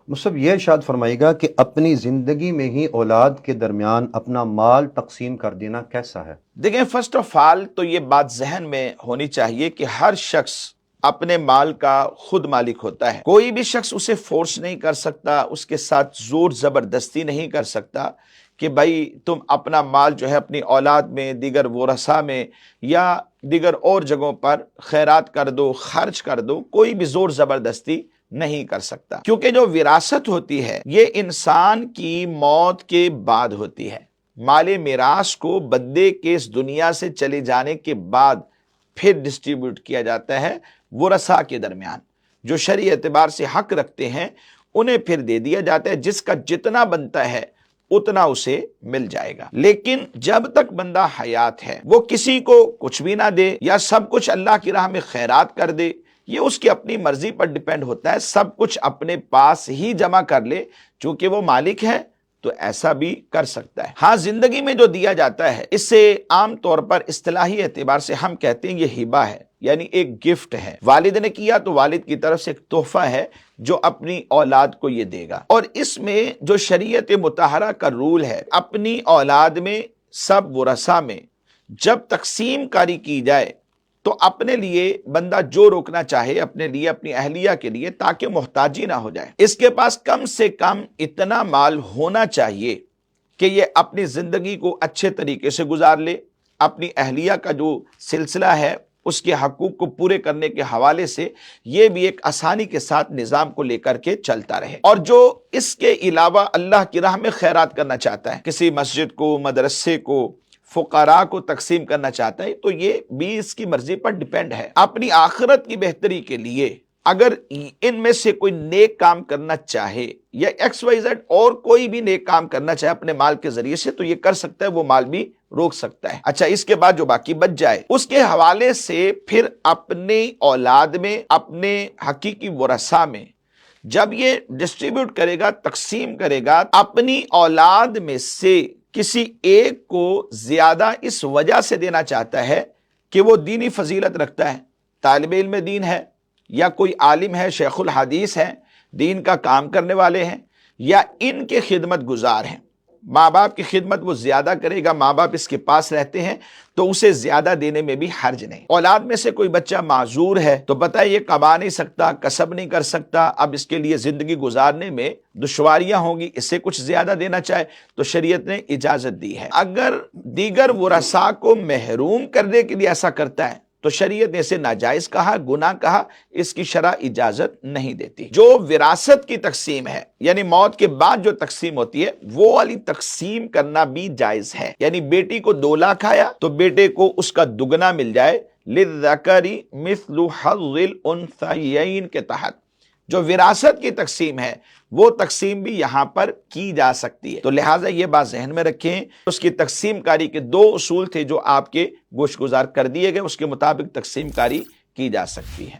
مصعب یہ ارشاد فرمائے گا کہ اپنی زندگی میں ہی اولاد کے درمیان اپنا مال تقسیم کر دینا کیسا ہے؟ دیکھیں، فرسٹ آف آل تو یہ بات ذہن میں ہونی چاہیے کہ ہر شخص اپنے مال کا خود مالک ہوتا ہے. کوئی بھی شخص اسے فورس نہیں کر سکتا، اس کے ساتھ زور زبردستی نہیں کر سکتا کہ بھائی تم اپنا مال جو ہے اپنی اولاد میں، دیگر ورثاء میں یا دیگر اور جگہوں پر خیرات کر دو، خرچ کر دو. کوئی بھی زور زبردستی نہیں کر سکتا، کیونکہ جو وراثت ہوتی ہے یہ انسان کی موت کے بعد ہوتی ہے. مال میراث کو بندے کے اس دنیا سے چلے جانے کے بعد پھر ڈسٹریبیوٹ کیا جاتا ہے ورثاء کے درمیان. جو شرعی اعتبار سے حق رکھتے ہیں انہیں پھر دے دیا جاتا ہے، جس کا جتنا بنتا ہے اتنا اسے مل جائے گا. لیکن جب تک بندہ حیات ہے وہ کسی کو کچھ بھی نہ دے یا سب کچھ اللہ کی راہ میں خیرات کر دے، یہ اس کی اپنی مرضی پر ڈیپینڈ ہوتا ہے. سب کچھ اپنے پاس ہی جمع کر لے، چونکہ وہ مالک ہے تو ایسا بھی کر سکتا ہے. ہاں، زندگی میں جو دیا جاتا ہے اس سے عام طور پر اصطلاحی اعتبار سے ہم کہتے ہیں یہ ہبہ ہے، یعنی ایک گفٹ ہے. والد نے کیا تو والد کی طرف سے ایک تحفہ ہے جو اپنی اولاد کو یہ دے گا. اور اس میں جو شریعت مطہرہ کا رول ہے، اپنی اولاد میں سب ورثاء میں جب تقسیم کاری کی جائے تو اپنے لیے بندہ جو روکنا چاہے اپنے لیے، اپنی اہلیہ کے لیے، تاکہ محتاجی نہ ہو جائے. اس کے پاس کم سے کم اتنا مال ہونا چاہیے کہ یہ اپنی زندگی کو اچھے طریقے سے گزار لے، اپنی اہلیہ کا جو سلسلہ ہے اس کے حقوق کو پورے کرنے کے حوالے سے یہ بھی ایک آسانی کے ساتھ نظام کو لے کر کے چلتا رہے. اور جو اس کے علاوہ اللہ کی راہ میں خیرات کرنا چاہتا ہے، کسی مسجد کو، مدرسے کو، فقراء کو تقسیم کرنا چاہتا ہے، تو یہ بھی اس کی مرضی پر ڈیپینڈ ہے. اپنی آخرت کی بہتری کے لیے اگر ان میں سے کوئی نیک کام کرنا چاہے یا ایکس وائی زیڈ اور کوئی بھی نیک کام کرنا چاہے اپنے مال کے ذریعے سے، تو یہ کر سکتا ہے، وہ مال بھی روک سکتا ہے. اچھا، اس کے بعد جو باقی بچ جائے اس کے حوالے سے پھر اپنی اولاد میں، اپنے حقیقی ورثاء میں جب یہ ڈسٹریبیوٹ کرے گا، تقسیم کرے گا، اپنی اولاد میں سے کسی ایک کو زیادہ اس وجہ سے دینا چاہتا ہے کہ وہ دینی فضیلت رکھتا ہے، طالب علم دین ہے، یا کوئی عالم ہے، شیخ الحدیث ہے، دین کا کام کرنے والے ہیں، یا ان کے خدمت گزار ہیں. ماں باپ کی خدمت وہ زیادہ کرے گا، ماں باپ اس کے پاس رہتے ہیں تو اسے زیادہ دینے میں بھی حرج نہیں. اولاد میں سے کوئی بچہ معذور ہے تو پتہ ہے یہ کما نہیں سکتا، کسب نہیں کر سکتا، اب اس کے لیے زندگی گزارنے میں دشواریاں ہوں گی، اس سے کچھ زیادہ دینا چاہے تو شریعت نے اجازت دی ہے. اگر دیگر ورثاء کو محروم کرنے کے لیے ایسا کرتا ہے تو شریعت نے اسے ناجائز کہا، گناہ کہا، اس کی شرع اجازت نہیں دیتی. جو وراثت کی تقسیم ہے، یعنی موت کے بعد جو تقسیم ہوتی ہے، وہ والی تقسیم کرنا بھی جائز ہے. یعنی بیٹی کو 2 لاکھ آیا تو بیٹے کو اس کا دگنا مل جائے، للذکر مثل حظ الانثیین کے تحت. جو وراثت کی تقسیم ہے وہ تقسیم بھی یہاں پر کی جا سکتی ہے. تو لہٰذا یہ بات ذہن میں رکھیں، اس کی تقسیم کاری کے 2 اصول تھے جو آپ کے گوش گزار کر دیے گئے، اس کے مطابق تقسیم کاری کی جا سکتی ہے.